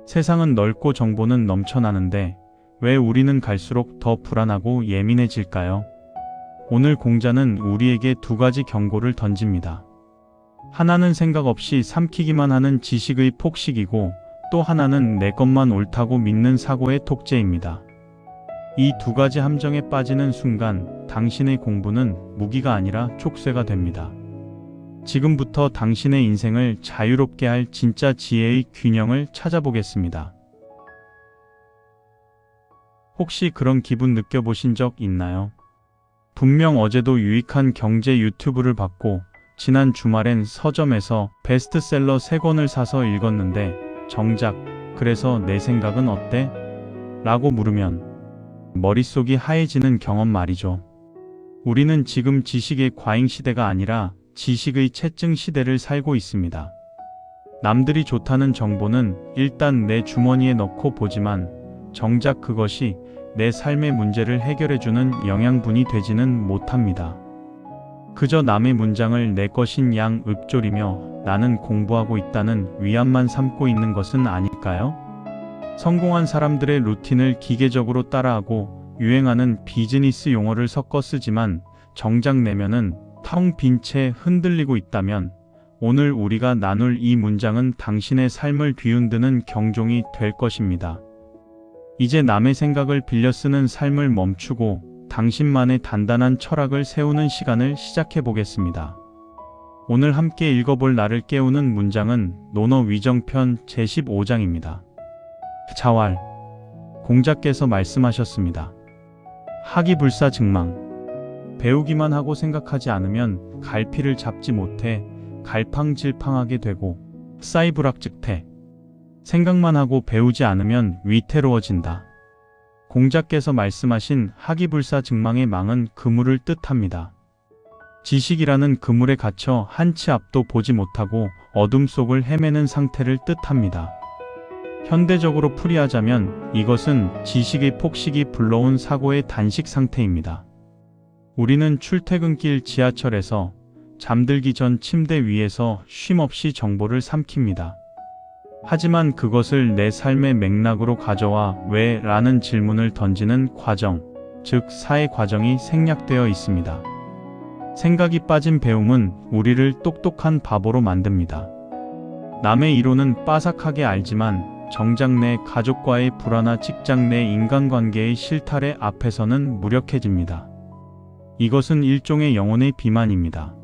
세상은 넓고 정보는 넘쳐나는데 왜 우리는 갈수록 더 불안하고 예민해질까요? 오늘 공자는 우리에게 두 가지 경고를 던집니다. 하나는 생각 없이 삼키기만 하는 지식의 폭식이고 또 하나는 내 것만 옳다고 믿는 사고의 독재입니다. 이 두 가지 함정에 빠지는 순간 당신의 공부는 무기가 아니라 촉쇠가 됩니다. 지금부터 당신의 인생을 자유롭게 할 진짜 지혜의 균형을 찾아보겠습니다. 혹시 그런 기분 느껴보신 적 있나요? 분명 어제도 유익한 경제 유튜브를 봤고 지난 주말엔 서점에서 베스트셀러 3권을 사서 읽었는데 정작 그래서 내 생각은 어때? 라고 물으면 머릿속이 하얘지는 경험 말이죠. 우리는 지금 지식의 과잉 시대가 아니라 지식의 채증 시대를 살고 있습니다. 남들이 좋다는 정보는 일단 내 주머니에 넣고 보지만 정작 그것이 내 삶의 문제를 해결해주는 영양분이 되지는 못합니다. 그저 남의 문장을 내 것인 양 읊조리며 나는 공부하고 있다는 위안만 삼고 있는 것은 아닐까요? 성공한 사람들의 루틴을 기계적으로 따라하고 유행하는 비즈니스 용어를 섞어 쓰지만 정작 내면은 텅 빈 채 흔들리고 있다면 오늘 우리가 나눌 이 문장은 당신의 삶을 뒤흔드는 경종이 될 것입니다. 이제 남의 생각을 빌려 쓰는 삶을 멈추고 당신만의 단단한 철학을 세우는 시간을 시작해 보겠습니다. 오늘 함께 읽어볼 나를 깨우는 문장은 논어 위정편 제15장입니다. 자활. 공자께서 말씀하셨습니다. 하기불사증망. 배우기만 하고 생각하지 않으면 갈피를 잡지 못해 갈팡질팡하게 되고 싸이불악즉퇴. 생각만 하고 배우지 않으면 위태로워진다. 공자께서 말씀하신 하기불사증망의 망은 그물을 뜻합니다. 지식이라는 그물에 갇혀 한치 앞도 보지 못하고 어둠 속을 헤매는 상태를 뜻합니다. 현대적으로 풀이하자면 이것은 지식의 폭식이 불러온 사고의 단식 상태입니다. 우리는 출퇴근길 지하철에서 잠들기 전 침대 위에서 쉼없이 정보를 삼킵니다. 하지만 그것을 내 삶의 맥락으로 가져와 왜? 라는 질문을 던지는 과정, 즉 사의 과정이 생략되어 있습니다. 생각이 빠진 배움은 우리를 똑똑한 바보로 만듭니다. 남의 이론은 빠삭하게 알지만 정작 내 가족과의 불화나 직장 내 인간관계의 실타래 앞에서는 무력해집니다. 이것은 일종의 영혼의 비만입니다.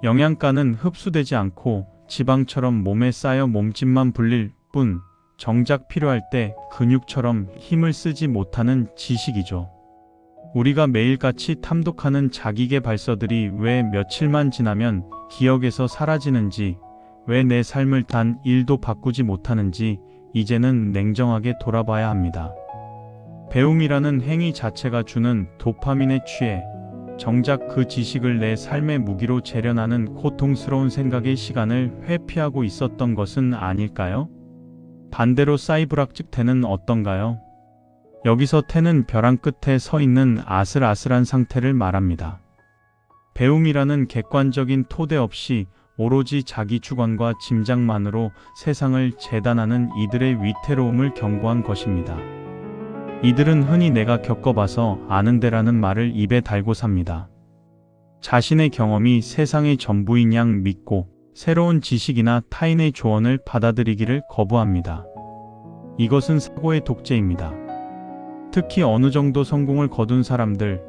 영양가는 흡수되지 않고 지방처럼 몸에 쌓여 몸집만 불릴 뿐 정작 필요할 때 근육처럼 힘을 쓰지 못하는 지식이죠. 우리가 매일같이 탐독하는 자기계발서들이 왜 며칠만 지나면 기억에서 사라지는지, 왜 내 삶을 단 1도 바꾸지 못하는지 이제는 냉정하게 돌아봐야 합니다. 배움이라는 행위 자체가 주는 도파민에 취해 정작 그 지식을 내 삶의 무기로 재련하는 고통스러운 생각의 시간을 회피하고 있었던 것은 아닐까요? 반대로 싸이불악즉퇴는 어떤가요? 여기서 태는 벼랑 끝에 서 있는 아슬아슬한 상태를 말합니다. 배움이라는 객관적인 토대 없이 오로지 자기 주관과 짐작만으로 세상을 재단하는 이들의 위태로움을 경고한 것입니다. 이들은 흔히 내가 겪어봐서 아는데라는 말을 입에 달고 삽니다. 자신의 경험이 세상의 전부인 양 믿고 새로운 지식이나 타인의 조언을 받아들이기를 거부합니다. 이것은 사고의 독재입니다. 특히 어느 정도 성공을 거둔 사람들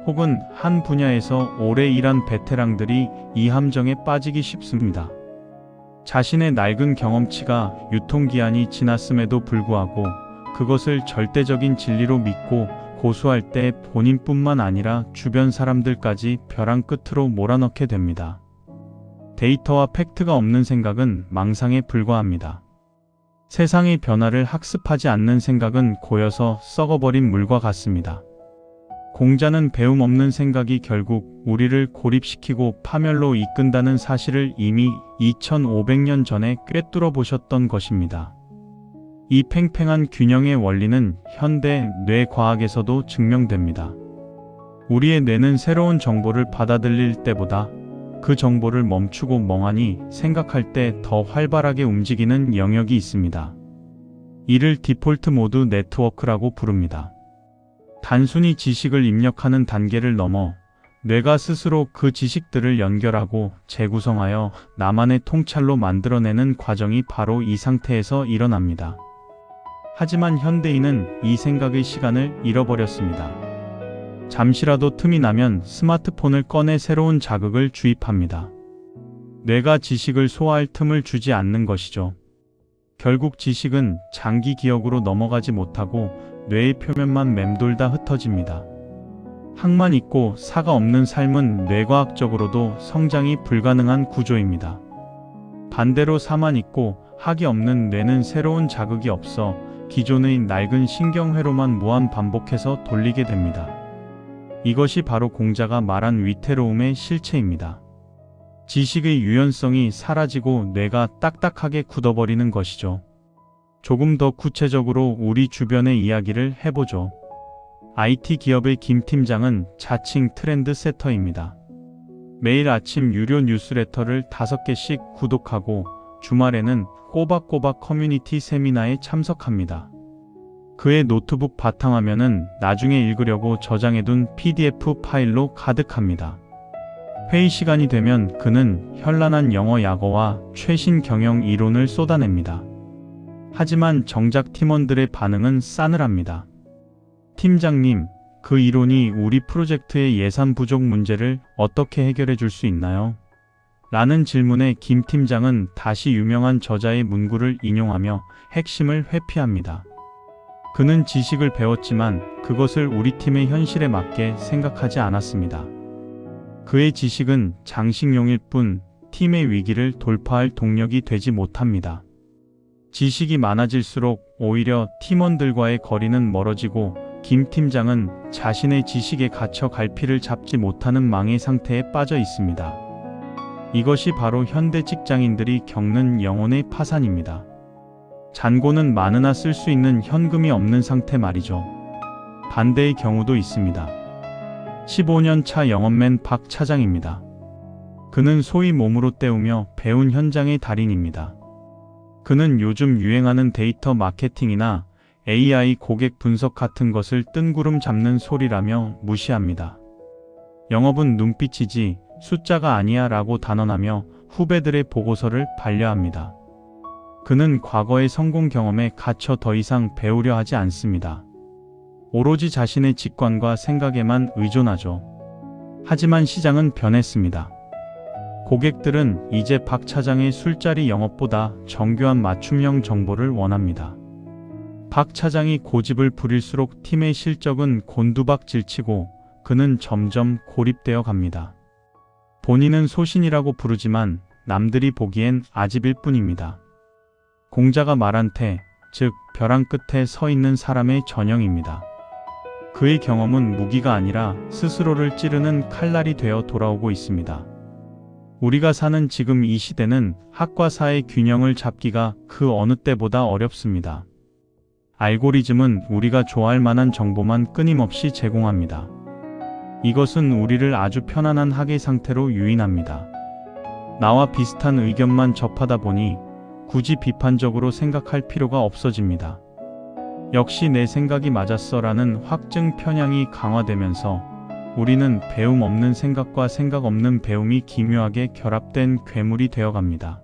혹은 한 분야에서 오래 일한 베테랑들이 이 함정에 빠지기 쉽습니다. 자신의 낡은 경험치가 유통기한이 지났음에도 불구하고 그것을 절대적인 진리로 믿고 고수할 때 본인뿐만 아니라 주변 사람들까지 벼랑 끝으로 몰아넣게 됩니다. 데이터와 팩트가 없는 생각은 망상에 불과합니다. 세상의 변화를 학습하지 않는 생각은 고여서 썩어버린 물과 같습니다. 공자는 배움 없는 생각이 결국 우리를 고립시키고 파멸로 이끈다는 사실을 이미 2500년 전에 꿰뚫어 보셨던 것입니다. 이 팽팽한 균형의 원리는 현대 뇌과학에서도 증명됩니다. 우리의 뇌는 새로운 정보를 받아들일 때보다 그 정보를 멈추고 멍하니 생각할 때 더 활발하게 움직이는 영역이 있습니다. 이를 디폴트 모드 네트워크라고 부릅니다. 단순히 지식을 입력하는 단계를 넘어 뇌가 스스로 그 지식들을 연결하고 재구성하여 나만의 통찰로 만들어내는 과정이 바로 이 상태에서 일어납니다. 하지만 현대인은 이 생각의 시간을 잃어버렸습니다. 잠시라도 틈이 나면 스마트폰을 꺼내 새로운 자극을 주입합니다. 뇌가 지식을 소화할 틈을 주지 않는 것이죠. 결국 지식은 장기 기억으로 넘어가지 못하고 뇌의 표면만 맴돌다 흩어집니다. 학만 있고 사가 없는 삶은 뇌과학적으로도 성장이 불가능한 구조입니다. 반대로 사만 있고 학이 없는 뇌는 새로운 자극이 없어 기존의 낡은 신경회로만 무한 반복해서 돌리게 됩니다. 이것이 바로 공자가 말한 위태로움의 실체입니다. 지식의 유연성이 사라지고 뇌가 딱딱하게 굳어버리는 것이죠. 조금 더 구체적으로 우리 주변의 이야기를 해보죠. IT 기업의 김 팀장은 자칭 트렌드 세터입니다. 매일 아침 유료 뉴스레터를 5개씩 구독하고 주말에는 꼬박꼬박 커뮤니티 세미나에 참석합니다. 그의 노트북 바탕화면은 나중에 읽으려고 저장해둔 PDF 파일로 가득합니다. 회의 시간이 되면 그는 현란한 영어 약어와 최신 경영 이론을 쏟아냅니다. 하지만 정작 팀원들의 반응은 싸늘합니다. 팀장님, 그 이론이 우리 프로젝트의 예산 부족 문제를 어떻게 해결해 줄 수 있나요? 라는 질문에 김 팀장은 다시 유명한 저자의 문구를 인용하며 핵심을 회피합니다. 그는 지식을 배웠지만 그것을 우리 팀의 현실에 맞게 생각하지 않았습니다. 그의 지식은 장식용일 뿐 팀의 위기를 돌파할 동력이 되지 못합니다. 지식이 많아질수록 오히려 팀원들과의 거리는 멀어지고 김 팀장은 자신의 지식에 갇혀 갈피를 잡지 못하는 망의 상태에 빠져 있습니다. 이것이 바로 현대 직장인들이 겪는 영혼의 파산입니다. 잔고는 많으나 쓸 수 있는 현금이 없는 상태 말이죠. 반대의 경우도 있습니다. 15년 차 영업맨 박 차장입니다. 그는 소위 몸으로 때우며 배운 현장의 달인입니다. 그는 요즘 유행하는 데이터 마케팅이나 AI 고객 분석 같은 것을 뜬구름 잡는 소리라며 무시합니다. 영업은 눈빛이지 숫자가 아니야 라고 단언하며 후배들의 보고서를 반려합니다. 그는 과거의 성공 경험에 갇혀 더 이상 배우려 하지 않습니다. 오로지 자신의 직관과 생각에만 의존하죠. 하지만 시장은 변했습니다. 고객들은 이제 박 차장의 술자리 영업보다 정교한 맞춤형 정보를 원합니다. 박 차장이 고집을 부릴수록 팀의 실적은 곤두박질치고 그는 점점 고립되어 갑니다. 본인은 소신이라고 부르지만 남들이 보기엔 아집일 뿐입니다. 공자가 말한 태, 즉 벼랑 끝에 서 있는 사람의 전형입니다. 그의 경험은 무기가 아니라 스스로를 찌르는 칼날이 되어 돌아오고 있습니다. 우리가 사는 지금 이 시대는 학과 사의 균형을 잡기가 그 어느 때보다 어렵습니다. 알고리즘은 우리가 좋아할 만한 정보만 끊임없이 제공합니다. 이것은 우리를 아주 편안한 학의 상태로 유인합니다. 나와 비슷한 의견만 접하다 보니 굳이 비판적으로 생각할 필요가 없어집니다. 역시 내 생각이 맞았어 라는 확증 편향이 강화되면서 우리는 배움 없는 생각과 생각 없는 배움이 기묘하게 결합된 괴물이 되어갑니다.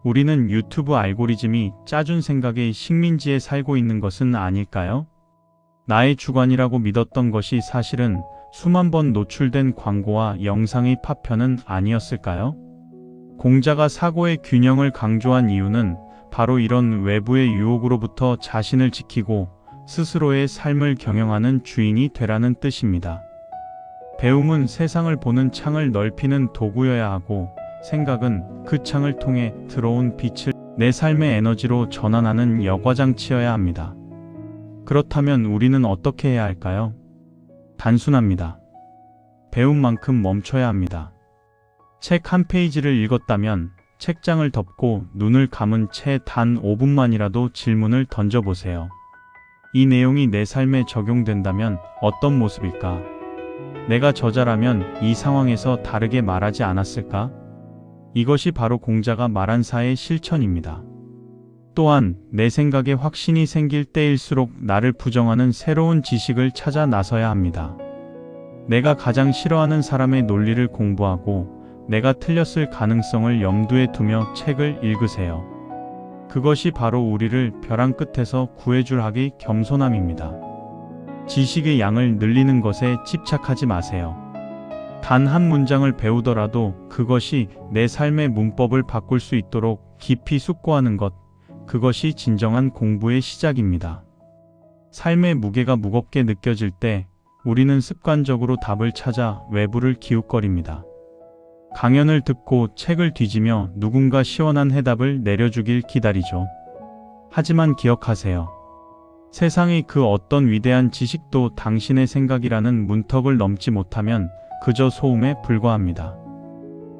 우리는 유튜브 알고리즘이 짜준 생각의 식민지에 살고 있는 것은 아닐까요? 나의 주관이라고 믿었던 것이 사실은 수만 번 노출된 광고와 영상의 파편은 아니었을까요? 공자가 사고의 균형을 강조한 이유는 바로 이런 외부의 유혹으로부터 자신을 지키고 스스로의 삶을 경영하는 주인이 되라는 뜻입니다. 배움은 세상을 보는 창을 넓히는 도구여야 하고 생각은 그 창을 통해 들어온 빛을 내 삶의 에너지로 전환하는 여과장치여야 합니다. 그렇다면 우리는 어떻게 해야 할까요? 단순합니다. 배운 만큼 멈춰야 합니다. 책 한 페이지를 읽었다면 책장을 덮고 눈을 감은 채 단 5분만이라도 질문을 던져보세요. 이 내용이 내 삶에 적용된다면 어떤 모습일까? 내가 저자라면 이 상황에서 다르게 말하지 않았을까? 이것이 바로 공자가 말한 사의 실천입니다. 또한 내 생각에 확신이 생길 때일수록 나를 부정하는 새로운 지식을 찾아 나서야 합니다. 내가 가장 싫어하는 사람의 논리를 공부하고 내가 틀렸을 가능성을 염두에 두며 책을 읽으세요. 그것이 바로 우리를 벼랑 끝에서 구해줄 학의 겸손함입니다. 지식의 양을 늘리는 것에 집착하지 마세요. 단 한 문장을 배우더라도 그것이 내 삶의 문법을 바꿀 수 있도록 깊이 숙고하는 것, 그것이 진정한 공부의 시작입니다. 삶의 무게가 무겁게 느껴질 때 우리는 습관적으로 답을 찾아 외부를 기웃거립니다. 강연을 듣고 책을 뒤지며 누군가 시원한 해답을 내려주길 기다리죠. 하지만 기억하세요. 세상의 그 어떤 위대한 지식도 당신의 생각이라는 문턱을 넘지 못하면 그저 소음에 불과합니다.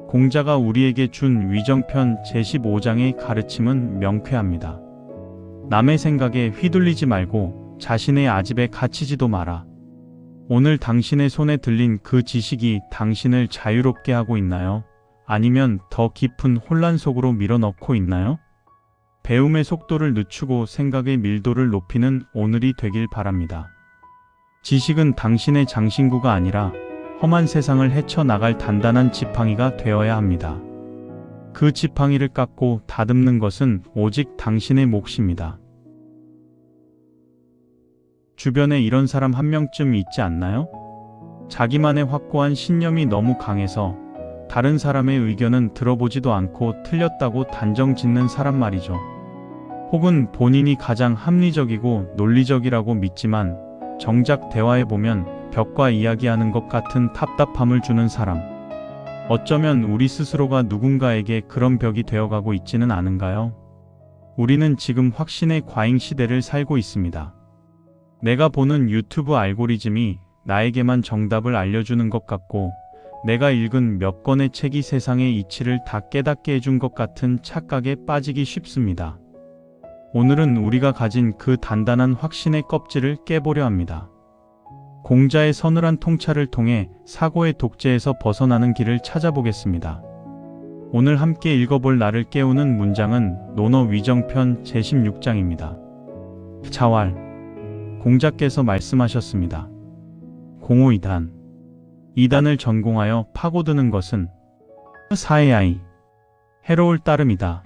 공자가 우리에게 준 위정편 제15장의 가르침은 명쾌합니다. 남의 생각에 휘둘리지 말고 자신의 아집에 갇히지도 마라. 오늘 당신의 손에 들린 그 지식이 당신을 자유롭게 하고 있나요? 아니면 더 깊은 혼란 속으로 밀어넣고 있나요? 배움의 속도를 늦추고 생각의 밀도를 높이는 오늘이 되길 바랍니다. 지식은 당신의 장신구가 아니라 험한 세상을 헤쳐나갈 단단한 지팡이가 되어야 합니다. 그 지팡이를 깎고 다듬는 것은 오직 당신의 몫입니다. 주변에 이런 사람 한 명쯤 있지 않나요? 자기만의 확고한 신념이 너무 강해서 다른 사람의 의견은 들어보지도 않고 틀렸다고 단정 짓는 사람 말이죠. 혹은 본인이 가장 합리적이고 논리적이라고 믿지만 정작 대화해보면 벽과 이야기하는 것 같은 답답함을 주는 사람. 어쩌면 우리 스스로가 누군가에게 그런 벽이 되어가고 있지는 않은가요? 우리는 지금 확신의 과잉 시대를 살고 있습니다. 내가 보는 유튜브 알고리즘이 나에게만 정답을 알려주는 것 같고 내가 읽은 몇 권의 책이 세상의 이치를 다 깨닫게 해준 것 같은 착각에 빠지기 쉽습니다. 오늘은 우리가 가진 그 단단한 확신의 껍질을 깨보려 합니다. 공자의 서늘한 통찰을 통해 사고의 독재에서 벗어나는 길을 찾아보겠습니다. 오늘 함께 읽어볼 나를 깨우는 문장은 논어 위정편 제16장입니다. 자활. 공자께서 말씀하셨습니다. 공호이단. 이단을 전공하여 파고드는 것은 사해아이. 해로울 따름이다.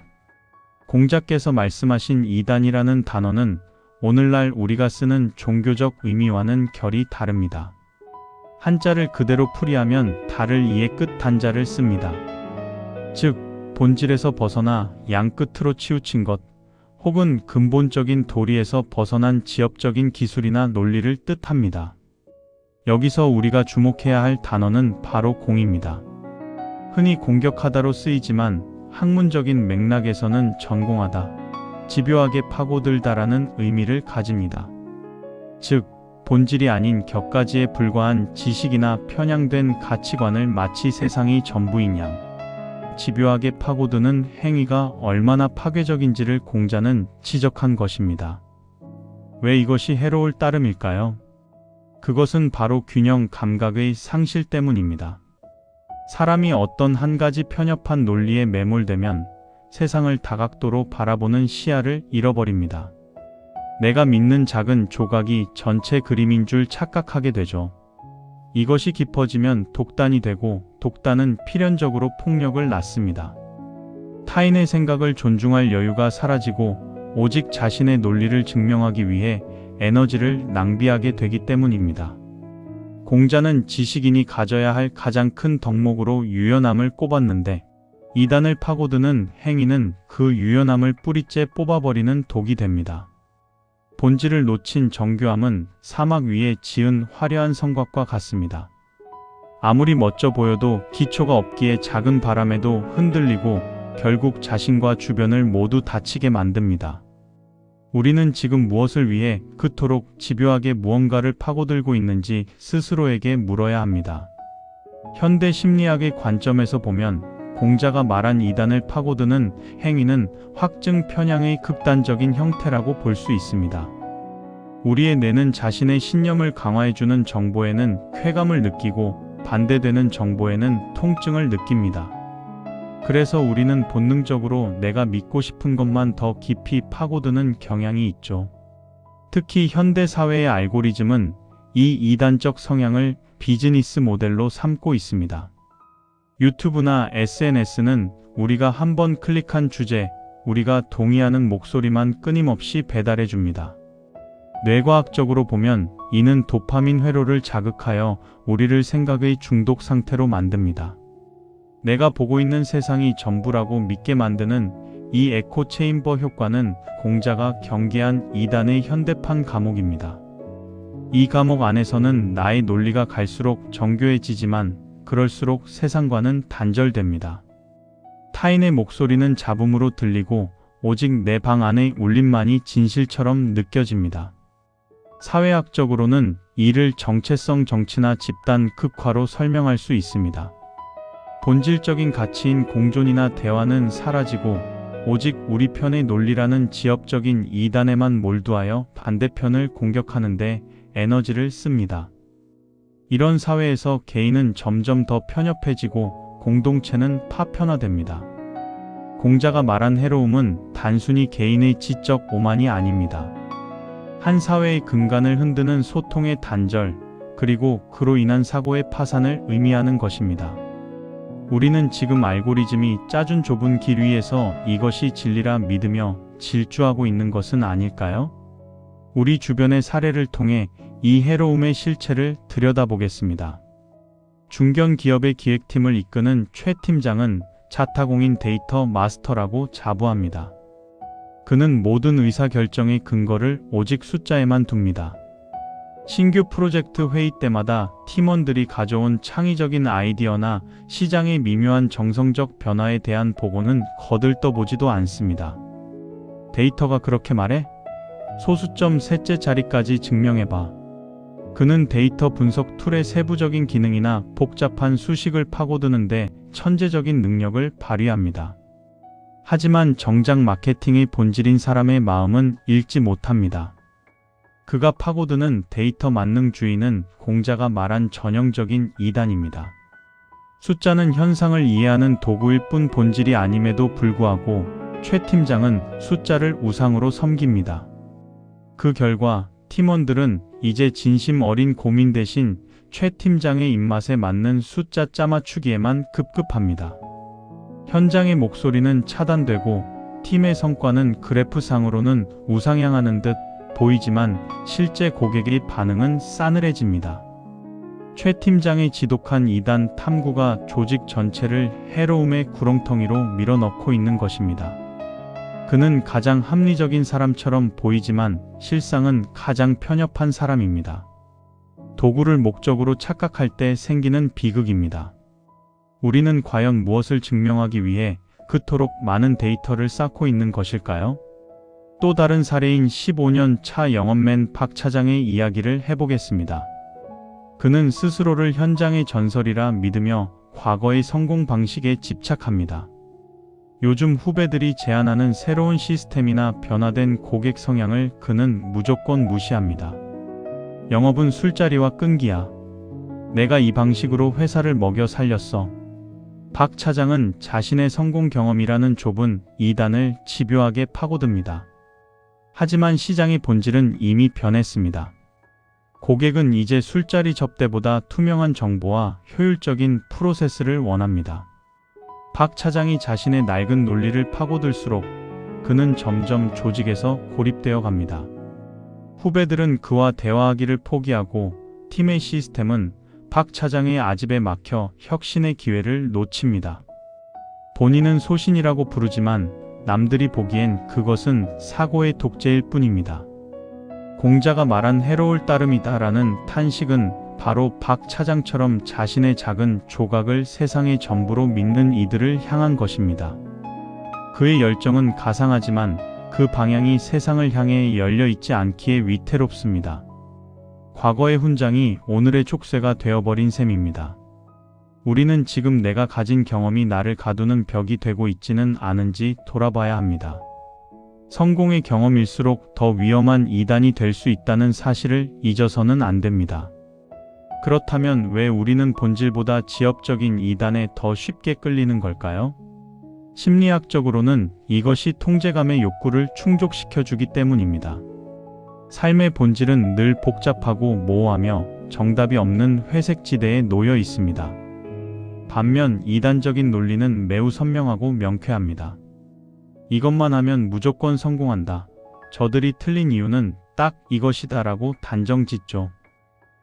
공자께서 말씀하신 이단이라는 단어는 오늘날 우리가 쓰는 종교적 의미와는 결이 다릅니다. 한자를 그대로 풀이하면 달을 이에 끝 단자를 씁니다. 즉, 본질에서 벗어나 양 끝으로 치우친 것, 혹은 근본적인 도리에서 벗어난 지엽적인 기술이나 논리를 뜻합니다. 여기서 우리가 주목해야 할 단어는 바로 공입니다. 흔히 공격하다로 쓰이지만 학문적인 맥락에서는 전공하다, 집요하게 파고들다라는 의미를 가집니다. 즉, 본질이 아닌 격가지에 불과한 지식이나 편향된 가치관을 마치 세상이 전부인 양 집요하게 파고드는 행위가 얼마나 파괴적인지를 공자는 지적한 것입니다. 왜 이것이 해로울 따름일까요? 그것은 바로 균형 감각의 상실 때문입니다. 사람이 어떤 한 가지 편협한 논리에 매몰되면 세상을 다각도로 바라보는 시야를 잃어버립니다. 내가 믿는 작은 조각이 전체 그림인 줄 착각하게 되죠. 이것이 깊어지면 독단이 되고 독단은 필연적으로 폭력을 낳습니다. 타인의 생각을 존중할 여유가 사라지고 오직 자신의 논리를 증명하기 위해 에너지를 낭비하게 되기 때문입니다. 공자는 지식인이 가져야 할 가장 큰 덕목으로 유연함을 꼽았는데 이단을 파고드는 행위는 그 유연함을 뿌리째 뽑아버리는 독이 됩니다. 본질을 놓친 정교함은 사막 위에 지은 화려한 성곽과 같습니다. 아무리 멋져 보여도 기초가 없기에 작은 바람에도 흔들리고 결국 자신과 주변을 모두 다치게 만듭니다. 우리는 지금 무엇을 위해 그토록 집요하게 무언가를 파고들고 있는지 스스로에게 물어야 합니다. 현대 심리학의 관점에서 보면 공자가 말한 이단을 파고드는 행위는 확증 편향의 극단적인 형태라고 볼 수 있습니다. 우리의 뇌는 자신의 신념을 강화해주는 정보에는 쾌감을 느끼고 반대되는 정보에는 통증을 느낍니다. 그래서 우리는 본능적으로 내가 믿고 싶은 것만 더 깊이 파고드는 경향이 있죠. 특히 현대 사회의 알고리즘은 이 이단적 성향을 비즈니스 모델로 삼고 있습니다. 유튜브나 SNS는 우리가 한번 클릭한 주제, 우리가 동의하는 목소리만 끊임없이 배달해 줍니다. 뇌과학적으로 보면 이는 도파민 회로를 자극하여 우리를 생각의 중독 상태로 만듭니다. 내가 보고 있는 세상이 전부라고 믿게 만드는 이 에코 체인버 효과는 공자가 경계한 이단의 현대판 감옥입니다. 이 감옥 안에서는 나의 논리가 갈수록 정교해지지만 그럴수록 세상과는 단절됩니다. 타인의 목소리는 잡음으로 들리고 오직 내 방 안의 울림만이 진실처럼 느껴집니다. 사회학적으로는 이를 정체성 정치나 집단 극화로 설명할 수 있습니다. 본질적인 가치인 공존이나 대화는 사라지고 오직 우리 편의 논리라는 지엽적인 이단에만 몰두하여 반대편을 공격하는데 에너지를 씁니다. 이런 사회에서 개인은 점점 더 편협해지고 공동체는 파편화됩니다. 공자가 말한 해로움은 단순히 개인의 지적 오만이 아닙니다. 한 사회의 근간을 흔드는 소통의 단절, 그리고 그로 인한 사고의 파산을 의미하는 것입니다. 우리는 지금 알고리즘이 짜준 좁은 길 위에서 이것이 진리라 믿으며 질주하고 있는 것은 아닐까요? 우리 주변의 사례를 통해 이 해로움의 실체를 들여다보겠습니다. 중견 기업의 기획팀을 이끄는 최 팀장은 자타공인 데이터 마스터라고 자부합니다. 그는 모든 의사결정의 근거를 오직 숫자에만 둡니다. 신규 프로젝트 회의 때마다 팀원들이 가져온 창의적인 아이디어나 시장의 미묘한 정성적 변화에 대한 보고는 거들떠보지도 않습니다. 데이터가 그렇게 말해? 소수점 셋째 자리까지 증명해봐. 그는 데이터 분석 툴의 세부적인 기능이나 복잡한 수식을 파고드는데 천재적인 능력을 발휘합니다. 하지만 정작 마케팅의 본질인 사람의 마음은 읽지 못합니다. 그가 파고드는 데이터 만능주의는 공자가 말한 전형적인 이단입니다. 숫자는 현상을 이해하는 도구일 뿐 본질이 아님에도 불구하고 최 팀장은 숫자를 우상으로 섬깁니다. 그 결과 팀원들은 이제 진심 어린 고민 대신 최 팀장의 입맛에 맞는 숫자 짜맞추기에만 급급합니다. 현장의 목소리는 차단되고 팀의 성과는 그래프상으로는 우상향하는 듯 보이지만 실제 고객의 반응은 싸늘해집니다. 최 팀장의 지독한 이단 탐구가 조직 전체를 해로움의 구렁텅이로 밀어넣고 있는 것입니다. 그는 가장 합리적인 사람처럼 보이지만 실상은 가장 편협한 사람입니다. 도구를 목적으로 착각할 때 생기는 비극입니다. 우리는 과연 무엇을 증명하기 위해 그토록 많은 데이터를 쌓고 있는 것일까요? 또 다른 사례인 15년 차 영업맨 박 차장의 이야기를 해보겠습니다. 그는 스스로를 현장의 전설이라 믿으며 과거의 성공 방식에 집착합니다. 요즘 후배들이 제안하는 새로운 시스템이나 변화된 고객 성향을 그는 무조건 무시합니다. 영업은 술자리와 끈기야. 내가 이 방식으로 회사를 먹여 살렸어. 박 차장은 자신의 성공 경험이라는 좁은 이단을 집요하게 파고듭니다. 하지만 시장의 본질은 이미 변했습니다. 고객은 이제 술자리 접대보다 투명한 정보와 효율적인 프로세스를 원합니다. 박 차장이 자신의 낡은 논리를 파고들수록 그는 점점 조직에서 고립되어 갑니다. 후배들은 그와 대화하기를 포기하고 팀의 시스템은 박 차장의 아집에 막혀 혁신의 기회를 놓칩니다. 본인은 소신이라고 부르지만 남들이 보기엔 그것은 사고의 독재일 뿐입니다. 공자가 말한 해로울 따름이다라는 탄식은 바로 박 차장처럼 자신의 작은 조각을 세상의 전부로 믿는 이들을 향한 것입니다. 그의 열정은 가상하지만 그 방향이 세상을 향해 열려 있지 않기에 위태롭습니다. 과거의 훈장이 오늘의 족쇄가 되어버린 셈입니다. 우리는 지금 내가 가진 경험이 나를 가두는 벽이 되고 있지는 않은지 돌아봐야 합니다. 성공의 경험일수록 더 위험한 이단이 될 수 있다는 사실을 잊어서는 안 됩니다. 그렇다면 왜 우리는 본질보다 지엽적인 이단에 더 쉽게 끌리는 걸까요? 심리학적으로는 이것이 통제감의 욕구를 충족시켜주기 때문입니다. 삶의 본질은 늘 복잡하고 모호하며 정답이 없는 회색 지대에 놓여 있습니다. 반면 이단적인 논리는 매우 선명하고 명쾌합니다. 이것만 하면 무조건 성공한다. 저들이 틀린 이유는 딱 이것이다라고 단정 짓죠.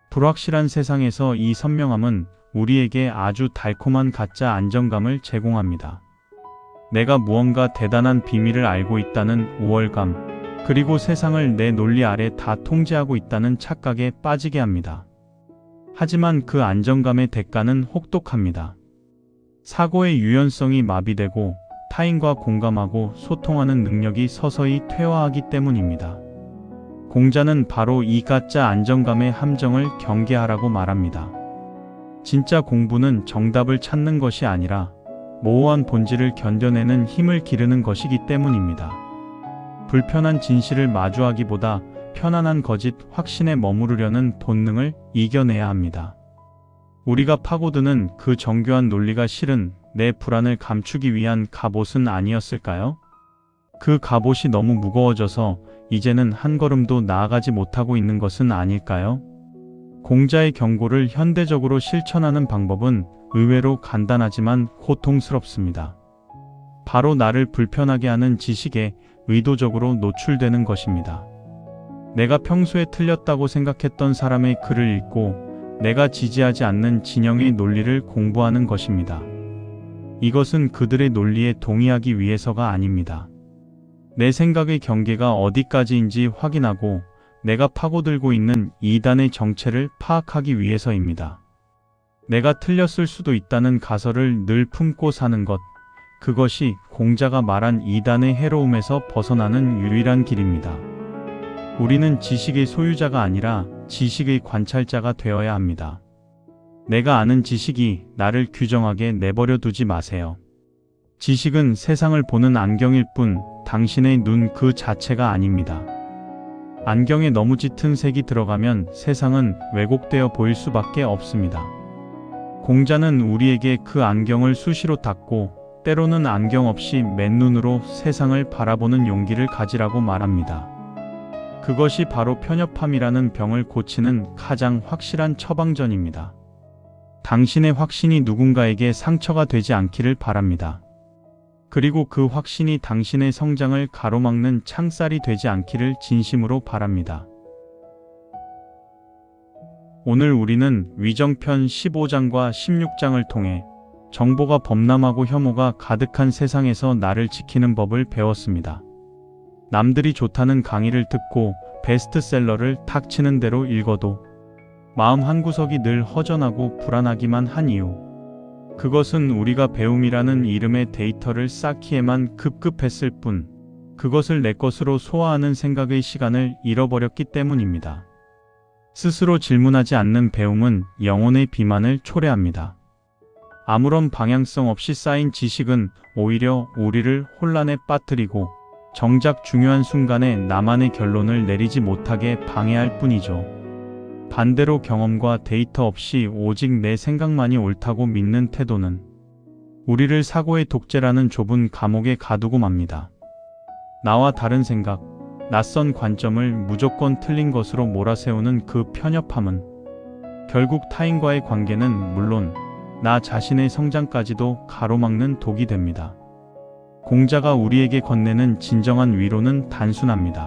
불확실한 세상에서 이 선명함은 우리에게 아주 달콤한 가짜 안정감을 제공합니다. 내가 무언가 대단한 비밀을 알고 있다는 우월감, 그리고 세상을 내 논리 아래 다 통제하고 있다는 착각에 빠지게 합니다. 하지만 그 안정감의 대가는 혹독합니다. 사고의 유연성이 마비되고 타인과 공감하고 소통하는 능력이 서서히 퇴화하기 때문입니다. 공자는 바로 이 가짜 안정감의 함정을 경계하라고 말합니다. 진짜 공부는 정답을 찾는 것이 아니라 모호한 본질을 견뎌내는 힘을 기르는 것이기 때문입니다. 불편한 진실을 마주하기보다 편안한 거짓 확신에 머무르려는 본능을 이겨내야 합니다. 우리가 파고드는 그 정교한 논리가 실은 내 불안을 감추기 위한 갑옷은 아니었을까요? 그 갑옷이 너무 무거워져서 이제는 한 걸음도 나아가지 못하고 있는 것은 아닐까요? 공자의 경고를 현대적으로 실천하는 방법은 의외로 간단하지만 고통스럽습니다. 바로 나를 불편하게 하는 지식에 의도적으로 노출되는 것입니다. 내가 평소에 틀렸다고 생각했던 사람의 글을 읽고 내가 지지하지 않는 진영의 논리를 공부하는 것입니다. 이것은 그들의 논리에 동의하기 위해서가 아닙니다. 내 생각의 경계가 어디까지인지 확인하고 내가 파고들고 있는 이단의 정체를 파악하기 위해서입니다. 내가 틀렸을 수도 있다는 가설을 늘 품고 사는 것, 그것이 공자가 말한 이단의 해로움에서 벗어나는 유일한 길입니다. 우리는 지식의 소유자가 아니라 지식의 관찰자가 되어야 합니다. 내가 아는 지식이 나를 규정하게 내버려 두지 마세요. 지식은 세상을 보는 안경일 뿐 당신의 눈 그 자체가 아닙니다. 안경에 너무 짙은 색이 들어가면 세상은 왜곡되어 보일 수밖에 없습니다. 공자는 우리에게 그 안경을 수시로 닦고 때로는 안경 없이 맨눈으로 세상을 바라보는 용기를 가지라고 말합니다. 그것이 바로 편협함이라는 병을 고치는 가장 확실한 처방전입니다. 당신의 확신이 누군가에게 상처가 되지 않기를 바랍니다. 그리고 그 확신이 당신의 성장을 가로막는 창살이 되지 않기를 진심으로 바랍니다. 오늘 우리는 위정편 15장과 16장을 통해 정보가 범람하고 혐오가 가득한 세상에서 나를 지키는 법을 배웠습니다. 남들이 좋다는 강의를 듣고 베스트셀러를 탁치는 대로 읽어도 마음 한구석이 늘 허전하고 불안하기만 한 이유. 그것은 우리가 배움이라는 이름의 데이터를 쌓기에만 급급했을 뿐 그것을 내 것으로 소화하는 생각의 시간을 잃어버렸기 때문입니다. 스스로 질문하지 않는 배움은 영혼의 비만을 초래합니다. 아무런 방향성 없이 쌓인 지식은 오히려 우리를 혼란에 빠뜨리고 정작 중요한 순간에 나만의 결론을 내리지 못하게 방해할 뿐이죠. 반대로 경험과 데이터 없이 오직 내 생각만이 옳다고 믿는 태도는 우리를 사고의 독재라는 좁은 감옥에 가두고 맙니다. 나와 다른 생각, 낯선 관점을 무조건 틀린 것으로 몰아세우는 그 편협함은 결국 타인과의 관계는 물론 나 자신의 성장까지도 가로막는 독이 됩니다. 공자가 우리에게 건네는 진정한 위로는 단순합니다.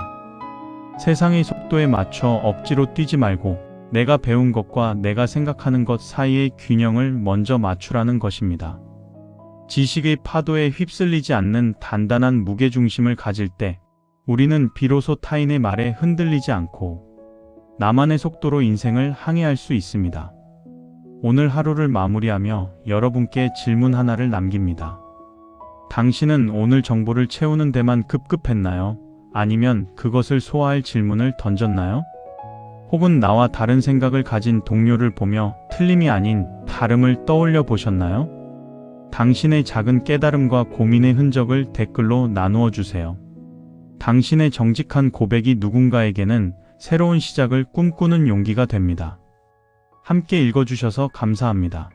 세상의 속도에 맞춰 억지로 뛰지 말고 내가 배운 것과 내가 생각하는 것 사이의 균형을 먼저 맞추라는 것입니다. 지식의 파도에 휩쓸리지 않는 단단한 무게중심을 가질 때 우리는 비로소 타인의 말에 흔들리지 않고 나만의 속도로 인생을 항해할 수 있습니다. 오늘 하루를 마무리하며 여러분께 질문 하나를 남깁니다. 당신은 오늘 정보를 채우는 데만 급급했나요? 아니면 그것을 소화할 질문을 던졌나요? 혹은 나와 다른 생각을 가진 동료를 보며 틀림이 아닌 다름을 떠올려 보셨나요? 당신의 작은 깨달음과 고민의 흔적을 댓글로 나누어 주세요. 당신의 정직한 고백이 누군가에게는 새로운 시작을 꿈꾸는 용기가 됩니다. 함께 읽어주셔서 감사합니다.